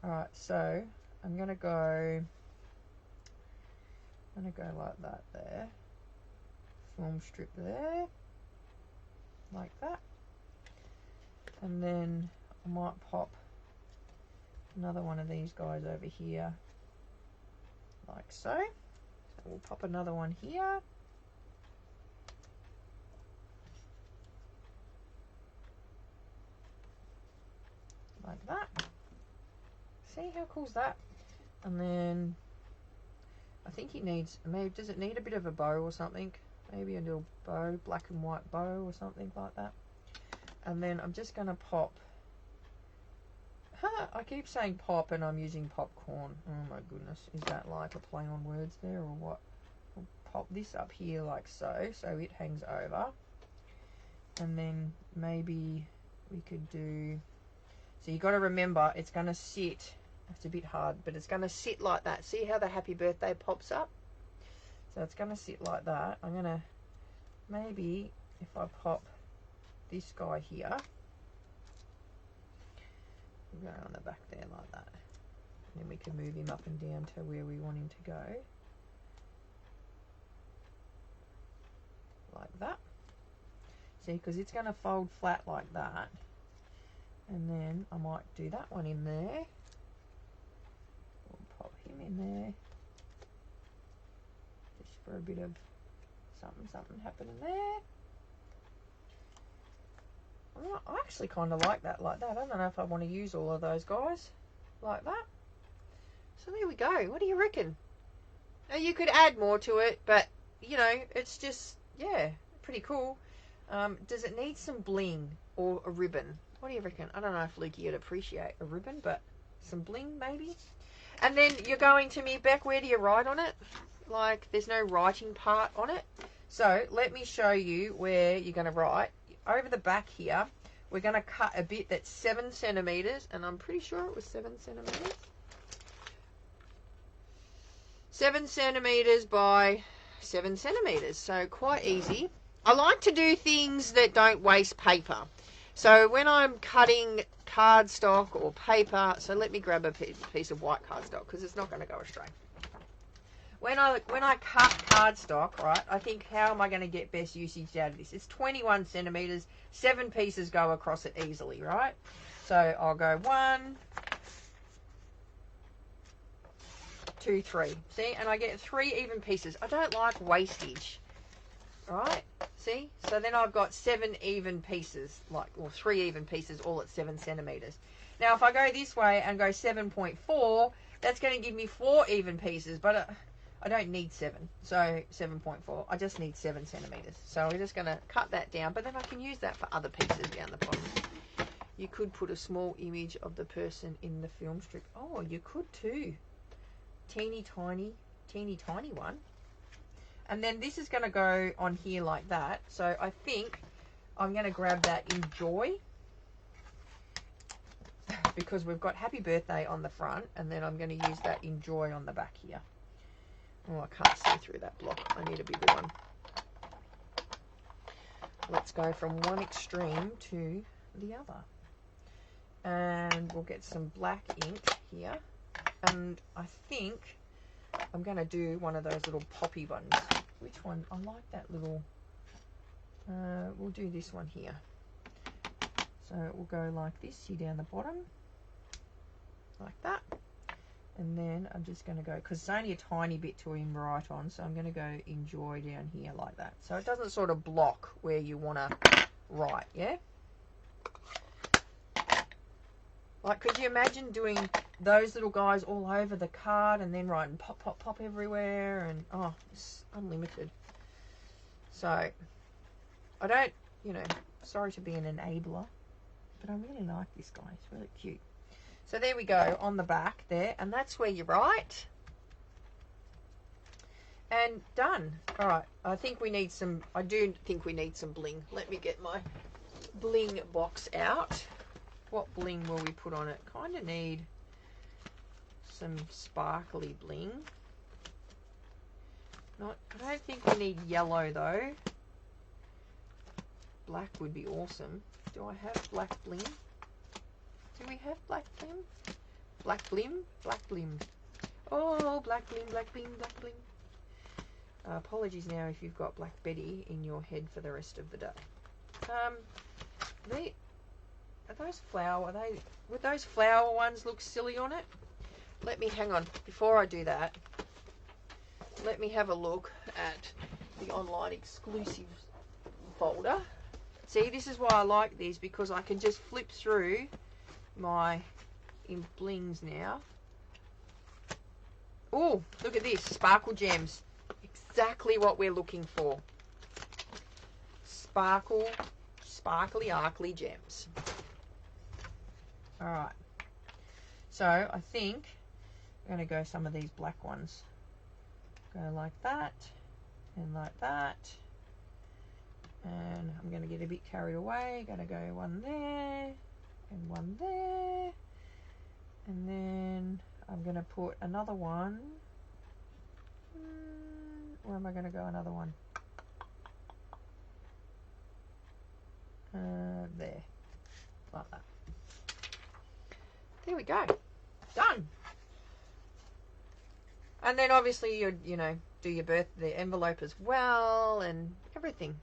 Alright, so I'm going to go like that there. Film strip there. Like that. And then I might pop another one of these guys over here. Like so. So we'll pop another one here. Like that. See how cool's that? And then I think it needs, maybe, does it need a bit of a bow or something? Maybe a little bow, black and white bow or something like that. And then I'm just going to pop, I keep saying pop and I'm using popcorn. Oh my goodness, is that like a play on words there or what? I'll pop this up here like so, so it hangs over. And then maybe we could do, so you got to remember it's going to sit, it's a bit hard, but it's going to sit like that. See how the happy birthday pops up? So it's going to sit like that. I'm going to, maybe if I pop this guy here, go on the back there like that. And then we can move him up and down to where we want him to go. Like that. See, because it's going to fold flat like that. And then I might do that one in there. We'll pop him in there. Just for a bit of something happening there. I actually kind of like that like that. I don't know if I want to use all of those guys like that. So there we go. What do you reckon? Now you could add more to it, but you know, it's just, yeah, pretty cool. Does it need some bling or a ribbon? What do you reckon? I don't know if Lukey would appreciate a ribbon, but some bling maybe. And then you're going to me, Beck, where do you write on it? Like, there's no writing part on it. So let me show you where you're going to write. Over the back here, we're going to cut a bit that's 7 centimeters, and I'm pretty sure it was 7 centimeters. 7 centimeters by 7 centimeters, so quite easy. I like to do things that don't waste paper. So when I'm cutting cardstock or paper, so let me grab a piece of white cardstock because it's not going to go astray. When I cut cardstock, right, I think, how am I going to get best usage out of this? It's 21 centimeters, 7 pieces go across it easily, right? So I'll go 1, 2, 3. See, and I get 3 even pieces. I don't like wastage, right? See, so then I've got 7 even pieces, like, or 3 even pieces, all at 7 centimeters. Now, if I go this way and go 7.4, that's going to give me 4 even pieces, but I don't need 7, so 7.4. I just need 7 centimeters. So we're just going to cut that down, but then I can use that for other pieces down the bottom. You could put a small image of the person in the film strip. Oh, you could too. Teeny tiny one. And then this is going to go on here like that. So I think I'm going to grab that Enjoy, because we've got Happy Birthday on the front, and then I'm going to use that Enjoy on the back here. Oh, I can't see through that block. I need a bigger one. Let's go from one extreme to the other. And we'll get some black ink here. And I think I'm going to do one of those little poppy ones. Which one? I like that little... we'll do this one here. So it will go like this here down the bottom. Like that. And then I'm just going to go, because it's only a tiny bit to even write on, so I'm going to go Enjoy down here like that. So it doesn't sort of block where you want to write, yeah? Like, could you imagine doing those little guys all over the card and then writing pop, pop, pop everywhere? And, oh, it's unlimited. So, I don't, you know, sorry to be an enabler, but I really like this guy. It's really cute. So there we go on the back there, and that's where you write. And done. All right, I think we need some, I do think we need some bling. Let me get my bling box out. What bling will we put on it? Kind of need some sparkly bling. I don't think we need yellow though. Black would be awesome. Do I have black bling? Do we have black bling? Black blim? Black blim. Oh, black blim, black blim, black blim. Apologies now if you've got Black Betty in your head for the rest of the day. Are those flower? Would those flower ones look silly on it? Let me hang on before I do that. Let me have a look at the online exclusives folder. See, this is why I like these, because I can just flip through my blings now. Oh, look at this, sparkle gems. Exactly what we're looking for. Sparkly, arkly gems. Alright. So, I think I'm going to go some of these black ones. Go like that, and like that. And I'm going to get a bit carried away. Going to go one there, and one there. And then I'm going to put another one. Where am I going to go? Another one. There. Like that. There we go. Done. And then obviously you know, do your birthday envelope as well and everything.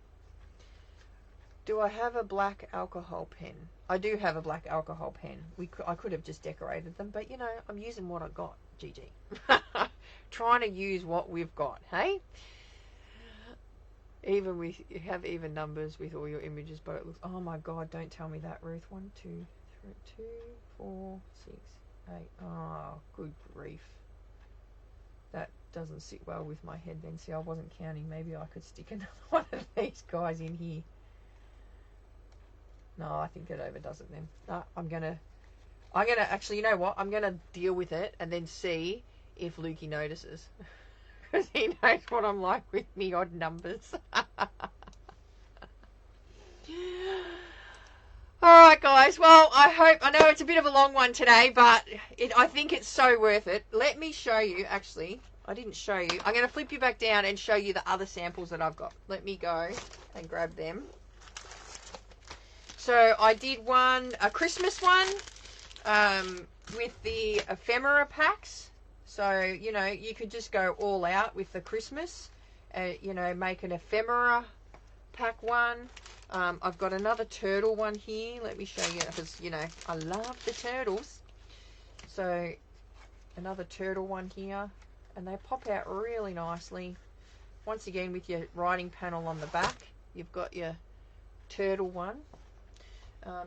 Do I have a black alcohol pen? I do have a black alcohol pen. I could have just decorated them, but you know, I'm using what I got, GG. Trying to use what we've got, hey? Even with, you have even numbers with all your images, but it looks, oh my God, don't tell me that, Ruth. 1, 2, 3, 2, 4, 6, 8. Oh, good grief. That doesn't sit well with my head then. See, I wasn't counting. Maybe I could stick another one of these guys in here. No, I think it overdoes it then. No, I'm gonna actually, you know what? I'm gonna deal with it and then see if Lukey notices. Because he knows what I'm like with me odd numbers. Alright guys, well I know it's a bit of a long one today, but I think it's so worth it. Let me show you, actually, I didn't show you. I'm going to flip you back down and show you the other samples that I've got. Let me go and grab them. So I did a Christmas one with the ephemera packs. So, you know, you could just go all out with the Christmas, you know, make an ephemera pack one. I've got another turtle one here. Let me show you, because, you know, I love the turtles. So, another turtle one here. And they pop out really nicely. Once again, with your writing panel on the back, you've got your turtle one.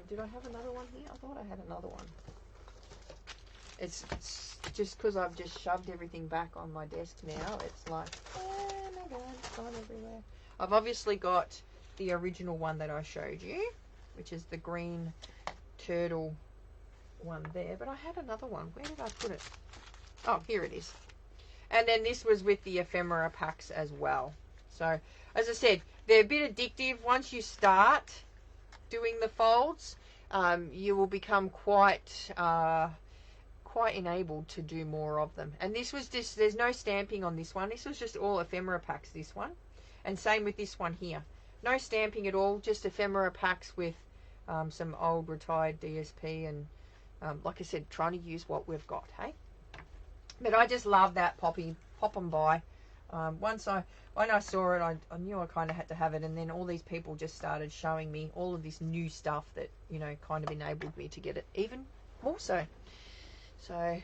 Did I have another one here? I thought I had another one. It's just because I've just shoved everything back on my desk now. It's like, oh my God, it's gone everywhere. I've obviously got the original one that I showed you, which is the green turtle one there. But I had another one. Where did I put it? Oh, here it is. And then this was with the ephemera packs as well. So, as I said, they're a bit addictive. Once you start doing the folds, you will become quite enabled to do more of them. And this was just, there's no stamping on this one. This was just all ephemera packs, this one. And same with this one here. No stamping at all, just ephemera packs with some old retired DSP and, like I said, trying to use what we've got, hey? But I just love that pop 'em by. When I saw it, I knew I kind of had to have it, and then all these people just started showing me all of this new stuff that, you know, kind of enabled me to get it even more so. So,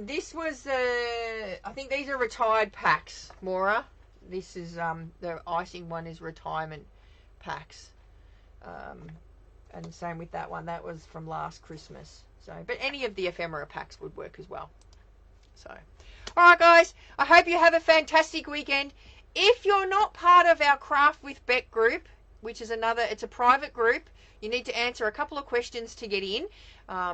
this was, I think these are retired packs, Maura. This is, the icing one is retirement packs. And same with that one. That was from last Christmas. So, but any of the ephemera packs would work as well. So, alright guys, I hope you have a fantastic weekend. If you're not part of our Craft with Beck group, which is it's a private group, you need to answer a couple of questions to get in.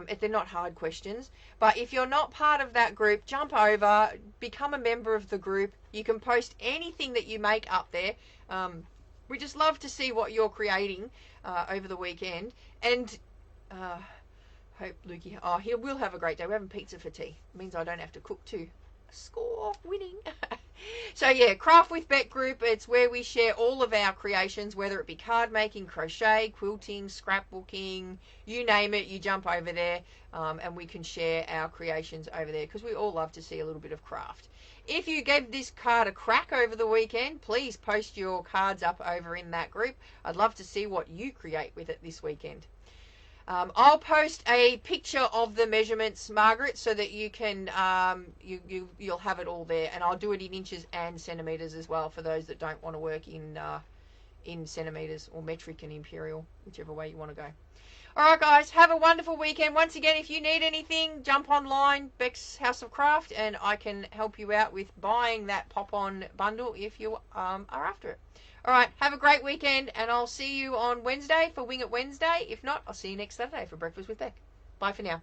If they're not hard questions. But if you're not part of that group, jump over, become a member of the group. You can post anything that you make up there. We just love to see what you're creating over the weekend. And hope Lukey, he will have a great day. We're having pizza for tea. It means I don't have to cook too. Score, winning. So yeah, Craft with Bet group, it's where we share all of our creations, whether it be card making, crochet, quilting, scrapbooking, you name it, you jump over there, and we can share our creations over there because we all love to see a little bit of craft. If you gave this card a crack over the weekend, please post your cards up over in that group. I'd love to see what you create with it this weekend. I'll post a picture of the measurements, Margaret, so that you can you'll have it all there, and I'll do it in inches and centimeters as well for those that don't want to work in centimeters or metric and imperial, whichever way you want to go. All right, guys, have a wonderful weekend. Once again, if you need anything, jump online, Becs House of Craft, and I can help you out with buying that pop-on bundle if you are after it. All right, have a great weekend, and I'll see you on Wednesday for Wing It Wednesday. If not, I'll see you next Saturday for Breakfast with Beck. Bye for now.